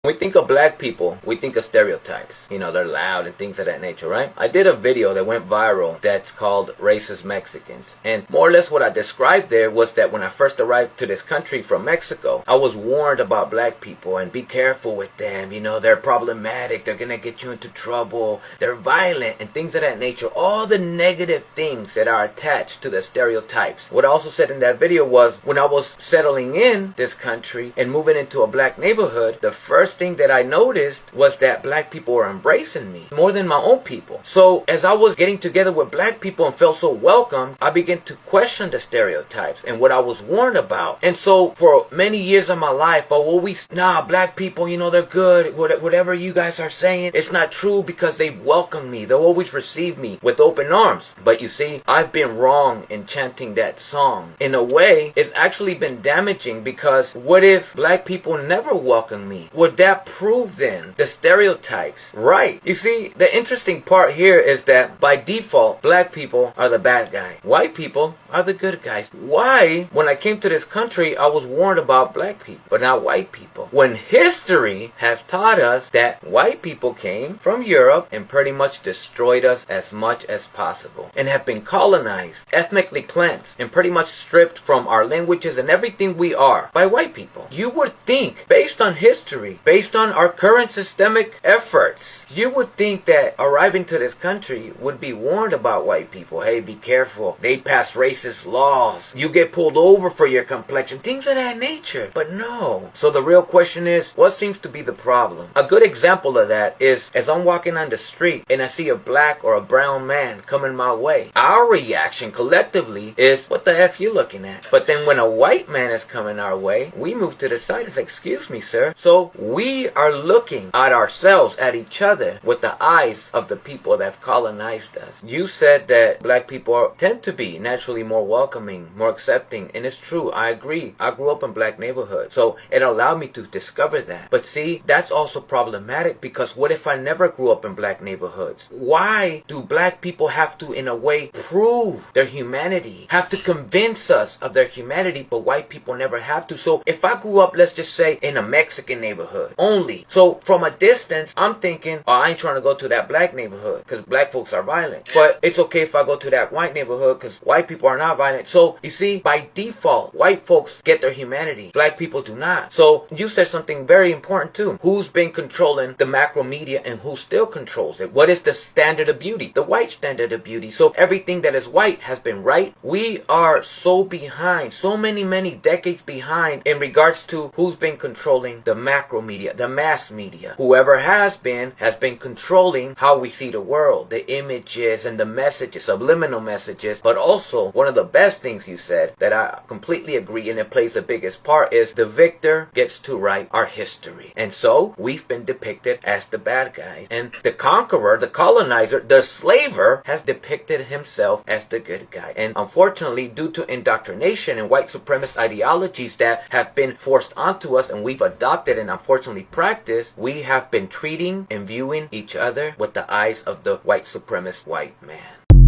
When we think of black people, we think of stereotypes. You know, they're loud and things of that nature, right? I did a video that went viral that's called Racist Mexicans. And more or less what I described there was that when I first arrived to this country from Mexico, I was warned about black people and be careful with them. You know, they're problematic. They're going to get you into trouble. They're violent and things of that nature. All the negative things that are attached to the stereotypes. What I also said in that video was when I was settling in this country and moving into a black neighborhood, the first thing that I noticed was that black people were embracing me more than my own people. So as I was getting together with black people and felt so welcome, I began to question the stereotypes and what I was warned about. And so for many years of my life, black people, you know, they're good. Whatever you guys are saying, it's not true because they welcome me. They'll always receive me with open arms. But you see, I've been wrong in chanting that song. In a way, it's actually been damaging because what if black people never welcome me? Would that prove then the stereotypes right? You see, the interesting part here is that by default, black people are the bad guy. White people are the good guys. Why, when I came to this country, I was warned about black people, but not white people? When history has taught us that white people came from Europe and pretty much destroyed us as much as possible and have been colonized, ethnically cleansed, and pretty much stripped from our languages and everything we are by white people. You would think, based on history, based on our current systemic efforts, you would think that arriving to this country would be warned about white people. Hey, be careful. They pass racist laws. You get pulled over for your complexion. Things of that nature. But no. So the real question is, what seems to be the problem? A good example of that is as I'm walking on the street and I see a black or a brown man coming my way. Our reaction collectively is, what the F you looking at? But then when a white man is coming our way, we move to the side. It's like, excuse me, sir. So we are looking at ourselves, at each other, with the eyes of the people that have colonized us. You said that black people tend to be naturally more welcoming, more accepting, and it's true. I agree. I grew up in black neighborhoods, so it allowed me to discover that. But see, that's also problematic because what if I never grew up in black neighborhoods? Why do black people have to, in a way, prove their humanity, have to convince us of their humanity, but white people never have to? So if I grew up, let's just say, in a Mexican neighborhood only, so from a distance, I'm thinking, oh, I ain't trying to go to that black neighborhood because black folks are violent. But it's okay if I go to that white neighborhood because white people are not violent. So you see, by default, white folks get their humanity. Black people do not. So you said something very important too. Who's been controlling the macro media and who still controls it? What is the standard of beauty? The white standard of beauty. So everything that is white has been right. We are so behind, so many decades behind in regards to who's been controlling the macro media, the mass media. Whoever has been controlling how we see the world, the images and the messages, subliminal messages. But also, one of the best things you said that I completely agree and it plays the biggest part is the victor gets to write our history. And so we've been depicted as the bad guys. And the conqueror, the colonizer, the slaver has depicted himself as the good guy. And unfortunately, due to indoctrination and white supremacist ideologies that have been forced onto us and we've adopted and unfortunately practiced, we have been treating and viewing each other with the eyes of the white supremacist white man.